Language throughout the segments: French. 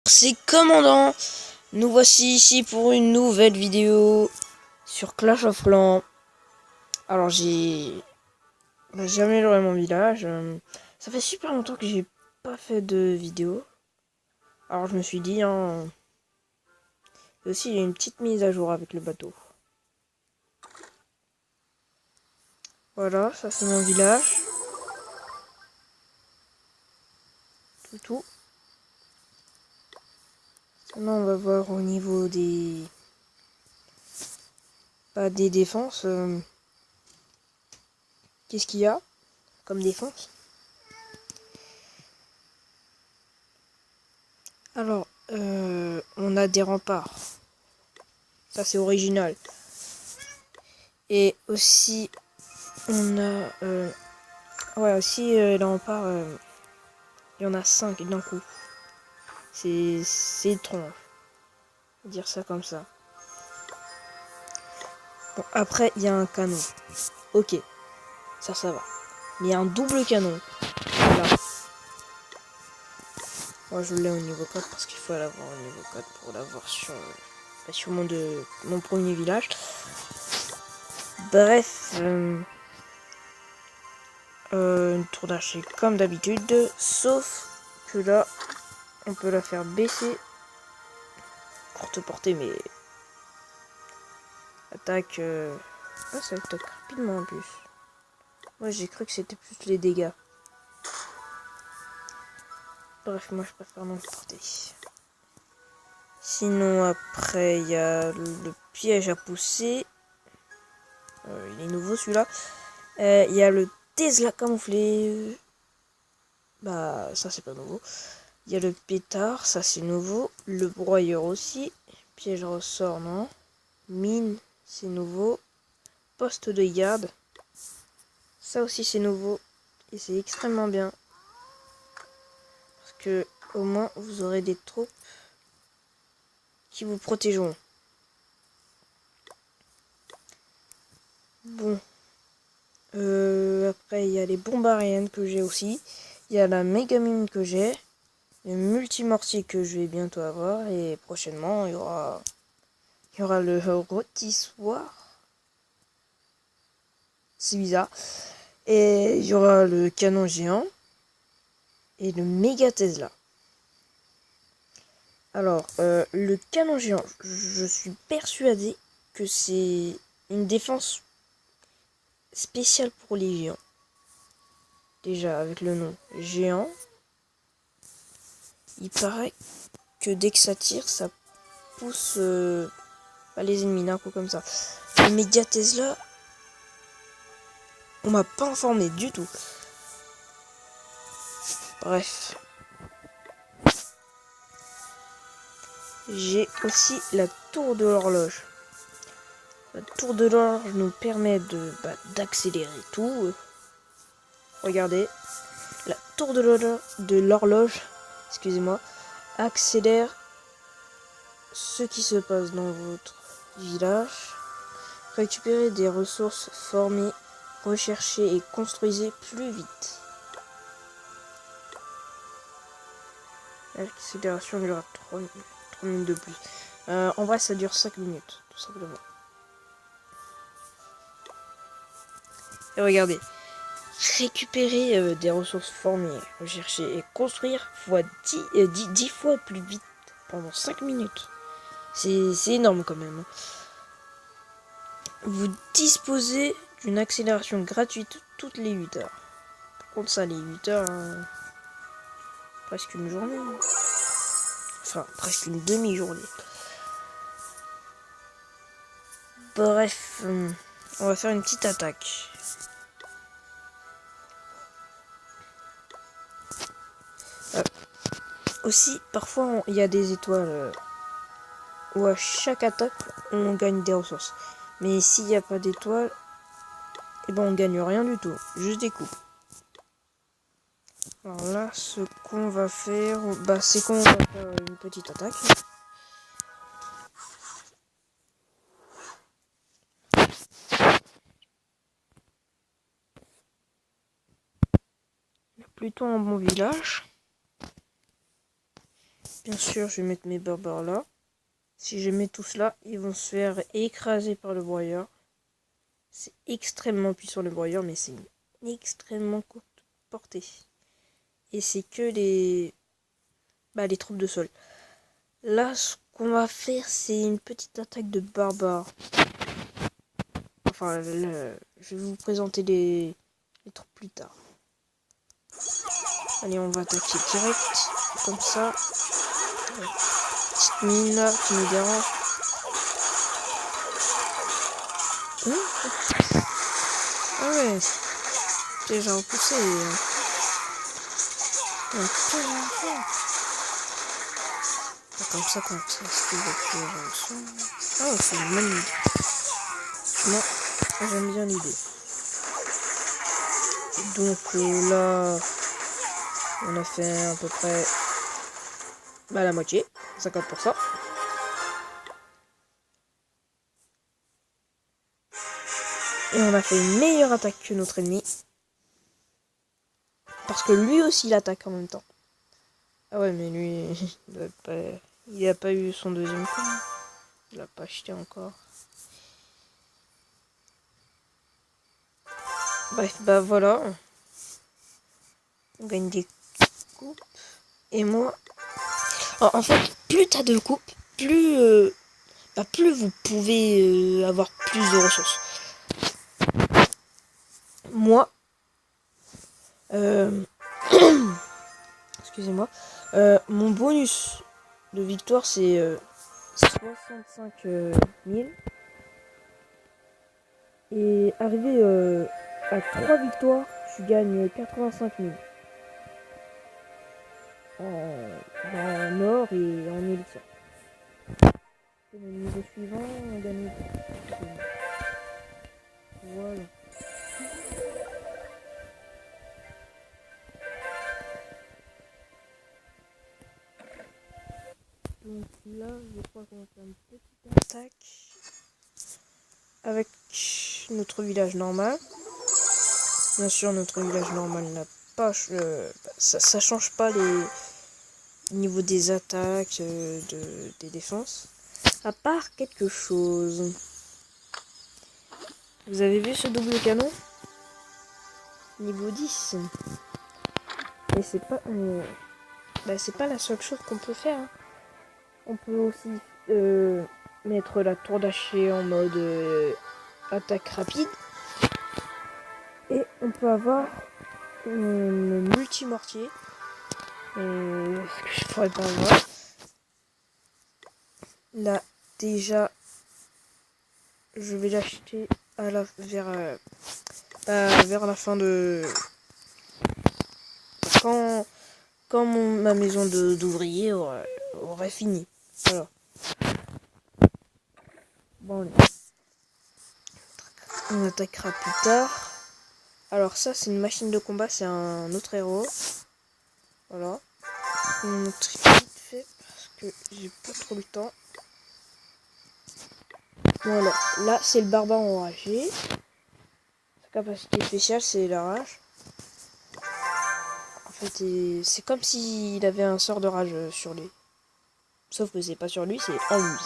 C'est Commandant. Nous voici ici pour une nouvelle vidéo sur Clash of Clans. Alors j'ai amélioré mon village. Ça fait super longtemps que j'ai pas fait de vidéo. Alors je me suis dit, et aussi il y a une petite mise à jour avec le bateau. Voilà, ça c'est mon village. Tout. Maintenant on va voir au niveau des... Pas des défenses. Qu'est-ce qu'il y a comme défense? Alors, on a des remparts. Ça c'est original. Et aussi, on a... ouais, aussi, les remparts, il y en a 5 d'un coup. C'est étrange. Dire ça comme ça. Bon, après, il y a un canon. Ok, ça va. Mais il y a un double canon. Là. Moi, je l'ai au niveau 4 parce qu'il faut l'avoir au niveau 4 pour l'avoir sur mon premier village. Bref, une tour d'archer comme d'habitude, sauf que là, on peut la faire baisser. Courte portée, mais attaque. Ah, ça attaque rapidement en plus. Moi, j'ai cru que c'était plus les dégâts. Bref, moi je préfère non porter. Sinon, après, il y a le piège à pousser. Il est nouveau celui-là. Il y a le Tesla camouflé. Bah, ça c'est pas nouveau. Il y a le pétard, ça c'est nouveau. Le broyeur aussi. Piège à ressort, non. Mine, c'est nouveau. Poste de garde. Ça aussi c'est nouveau. Et c'est extrêmement bien. Parce que au moins vous aurez des troupes qui vous protégeront. Bon. Après, il y a les bombes aériennes que j'ai aussi. Il y a la méga mine que j'ai. Le multimortier que je vais bientôt avoir. Et prochainement, il y aura le rôtissoir. C'est bizarre. Et il y aura le canon géant. Et le méga Tesla. Alors, le canon géant, je suis persuadé que c'est une défense spéciale pour les géants. Déjà, avec le nom géant, il paraît que dès que ça tire, ça pousse les ennemis d'un coup comme ça. Le méga Tesla, on m'a pas informé du tout. Bref. J'ai aussi la tour de l'horloge. La tour de l'horloge nous permet d'accélérer tout. Regardez. La tour de l'horloge, excusez-moi, accélère ce qui se passe dans votre village. Récupérez des ressources formées, recherchez et construisez plus vite. L'accélération dure 3 minutes de plus. En vrai, ça dure 5 minutes, tout simplement. Et regardez. Récupérer des ressources formées, rechercher et construire fois 10 fois plus vite pendant 5 minutes. C'est énorme quand même. Vous disposez d'une accélération gratuite toutes les 8 heures. Par contre ça, les 8 heures, presque une journée. Enfin, presque une demi-journée. Bref, on va faire une petite attaque. Aussi, parfois, il y a des étoiles où à chaque attaque, on gagne des ressources. Mais s'il n'y a pas d'étoiles, et ben on gagne rien du tout, juste des coups. Alors là, ce qu'on va faire, c'est qu'on va faire une petite attaque. Plutôt un bon village. bien sûr, je vais mettre mes barbares là. Si je mets tout cela, ils vont se faire écraser par le broyeur. C'est extrêmement puissant le broyeur, mais c'est extrêmement courte portée. Et c'est que les troupes de sol. Là, ce qu'on va faire, c'est une petite attaque de barbares. Enfin, je vais vous présenter les troupes plus tard. Allez, on va attaquer direct, comme ça. Petite mine là qui nous dérange. Ah ouais, déjà repoussé. Comme ça, est-ce qu'il va plus Ah, c'est une bonne idée. Non, j'aime bien l'idée. Donc là, on a fait à peu près la moitié, 50%. Et on a fait une meilleure attaque que notre ennemi. Parce que lui aussi, il attaque en même temps. Ah ouais, mais lui, il a pas eu son deuxième coup. Il l'a pas acheté encore. Bref, bah voilà. On gagne des coupes. Et moi... En fait, plus t'as de coupes, plus vous pouvez avoir plus de ressources. Moi... excusez-moi. Mon bonus de victoire, c'est 65 000. Et arrivé à 3 victoires, tu gagnes 85 000. En or et en élixir. Et le niveau suivant, on gagne. Voilà. Donc là, je crois qu'on va faire une petite attaque avec notre village normal. Bien sûr, notre village normal n'a pas... ça change pas les niveaux des attaques, des défenses. À part quelque chose. Vous avez vu ce double canon? Niveau 10. Et c'est pas... c'est pas la seule chose qu'on peut faire. Hein. On peut aussi mettre la tour d'archer en mode attaque rapide. Et on peut avoir le multi-mortier. Ce que je pourrais pas voir. Là, déjà, je vais l'acheter vers la fin de... Quand ma maison d'ouvrier aurait fini. Voilà. Bon, allez. On attaquera plus tard. Alors ça, c'est une machine de combat, c'est un autre héros. Voilà. Je vais vous montrer vite fait parce que j'ai pas trop le temps. Voilà. Là, c'est le barbare enragé. Sa capacité spéciale, c'est la rage. En fait, c'est comme s'il avait un sort de rage sur lui. Sauf que c'est pas sur lui, c'est en lui.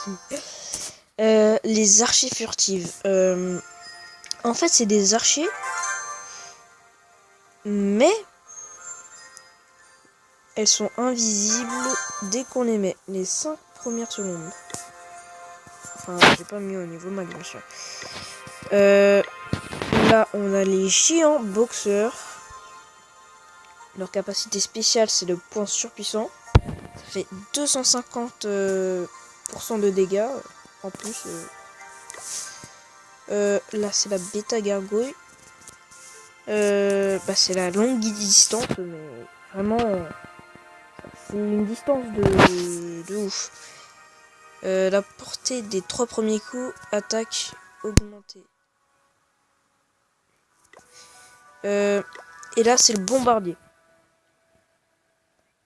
Les archers furtives. En fait, c'est des archers. Mais elles sont invisibles dès qu'on les met. Les 5 premières secondes. Enfin, j'ai pas mis au niveau mag, bien sûr. Là, on a les géants boxeurs. Leur capacité spéciale, c'est le point surpuissant. Ça fait 250% de dégâts en plus. Là, c'est la bêta gargouille. C'est la longue distance, mais vraiment, c'est une distance de ouf. La portée des 3 premiers coups, attaque augmentée. Et là, c'est le bombardier.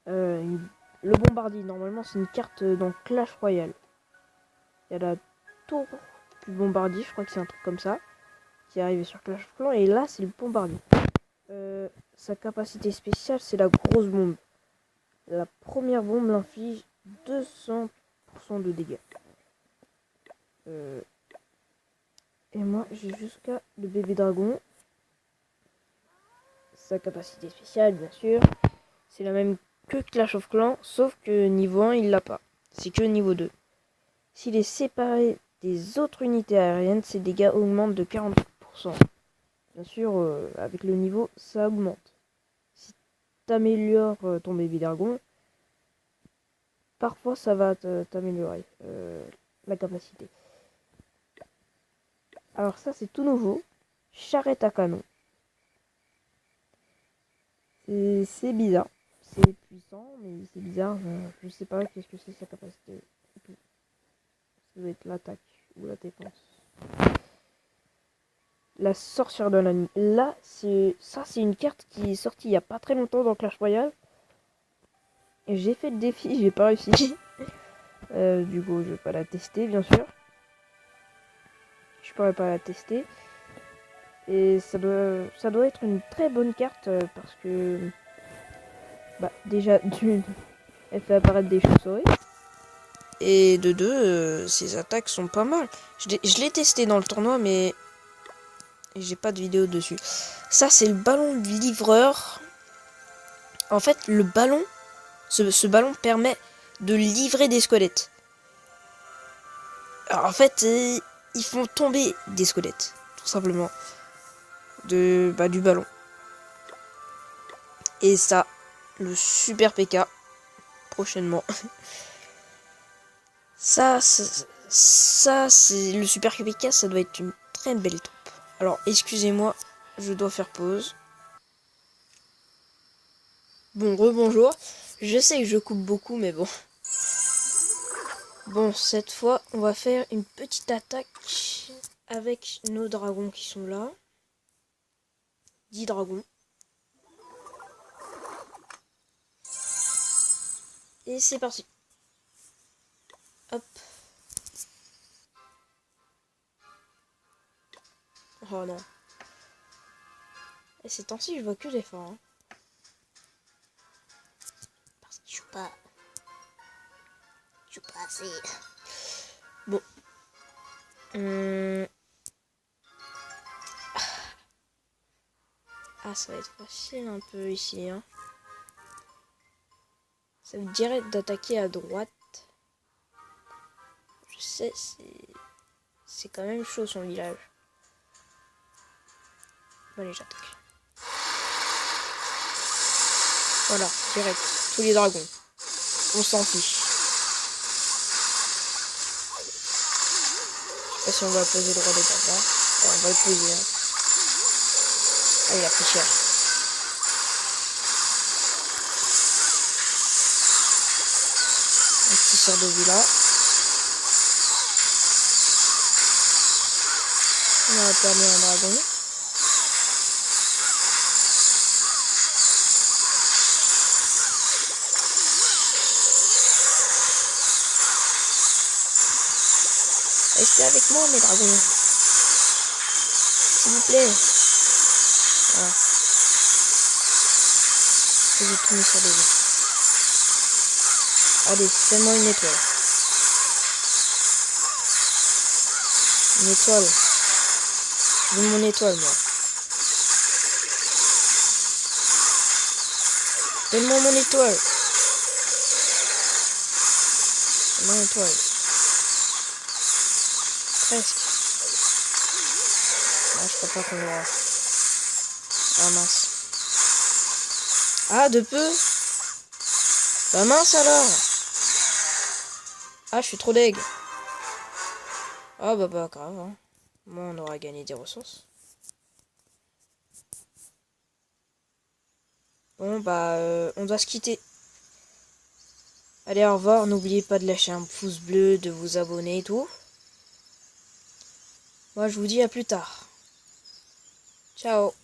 Le bombardier, normalement, c'est une carte dans Clash Royale. Il y a la tour du bombardier, je crois que c'est un truc comme ça, qui est arrivé sur Clash of Clans. Et là, c'est le bombardier. Sa capacité spéciale, c'est la grosse bombe. La première bombe l'inflige 200% de dégâts. Et moi, j'ai jusqu'à le bébé dragon. Sa capacité spéciale, bien sûr. C'est la même que Clash of Clans, sauf que niveau 1, il l'a pas. C'est que niveau 2. S'il est séparé des autres unités aériennes, ses dégâts augmentent de 40%. Bien sûr, avec le niveau, ça augmente. Si tu améliores ton bébé dragon, parfois ça va t'améliorer la capacité. Alors ça, c'est tout nouveau. Charrette à canon. C'est bizarre. C'est puissant, mais c'est bizarre. Je sais pas qu'est-ce que c'est sa capacité. Ça doit être l'attaque ou la défense. La sorcière de la nuit. Là, c'est une carte qui est sortie il y a pas très longtemps dans Clash Royale. Et j'ai fait le défi, j'ai pas réussi. Du coup, je vais pas la tester, bien sûr. Je pourrais pas la tester. Et ça doit être une très bonne carte parce que déjà d'une, elle fait apparaître des chauves-souris. Et de deux, ses attaques sont pas mal. Je l'ai testé dans le tournoi, mais j'ai pas de vidéo dessus. Ça, c'est le ballon du livreur. En fait, le ballon, ce ballon permet de livrer des squelettes. Alors, en fait, ils font tomber des squelettes, tout simplement, du ballon. Et ça, le super PK, prochainement. Ça, c'est le super PK, ça doit être une très belle troupe. Alors, excusez-moi, je dois faire pause. Bon, rebonjour. Je sais que je coupe beaucoup, mais bon. Bon, cette fois, on va faire une petite attaque avec nos dragons qui sont là. 10 dragons. Et c'est parti. Hop. Oh non. Et ces temps-ci, je vois que des forts. Hein. Parce que je joue pas assez. Bon. Ah, ça va être facile un peu ici. Hein. Ça me dirait d'attaquer à droite. Je sais, c'est quand même chaud son village. Bon, allez, j'attaque. Voilà, direct. Tous les dragons. On s'en fiche. Je sais pas si on va poser le roi des barbares. On va le poser. Hein. Ah, il a pris cher. Un petit sort de villa. On a perdu un dragon. Restez avec moi, mes dragons. S'il vous plaît. Voilà. J'ai tout mis sur les deux. Allez, fais-moi une étoile. Une étoile. Je veux mon étoile, moi. Donne-moi mon étoile. Mon étoile. Presque. Ah, je crois pas qu'on l'aura. Ah mince. Ah, de peu. Bah mince alors. Ah, je suis trop deg. Ah bah grave. Hein. Moi, on aura gagné des ressources. Bon on doit se quitter. Allez, au revoir. N'oubliez pas de lâcher un pouce bleu, de vous abonner et tout. Moi, je vous dis à plus tard. Ciao.